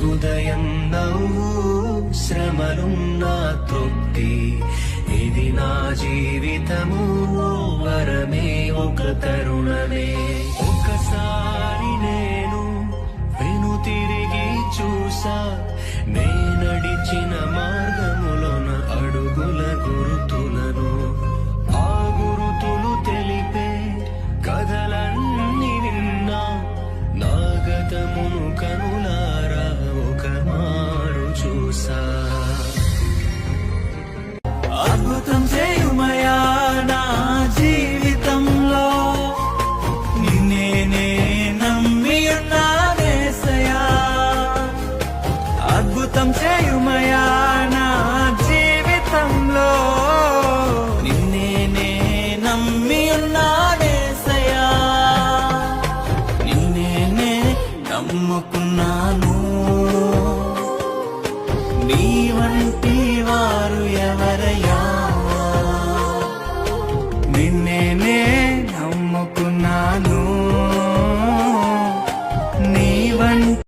ఉదయం నవ్వు శ్రమలున్నా తృప్తి, ఇది నా జీవితము వరమే ఒక తరుణమే. ఒకసారి నేను వెనుతిరిగి చూసా, నే నడిచిన మార్గములోన అడుగుల గురుతులను, ఆ గురుతులు తెలిపే కథలన్నీ విన్నా, నా గతమును కనులారా ఒక మారు చూసా. అద్భుతం చేయుమయా నా జీవితంలో, నిన్నే నమ్మి ఉన్నానేసయా. అద్భుతం చేయుమయా నా జీవితంలో, నిన్నే నమ్మి ఉన్నానేసయా. నిన్నే నమ్ముకున్నాను, నీ వంటి వారు ఎవరయ్యా. నిన్నే నమ్ముకున్నాను, నీ వంటి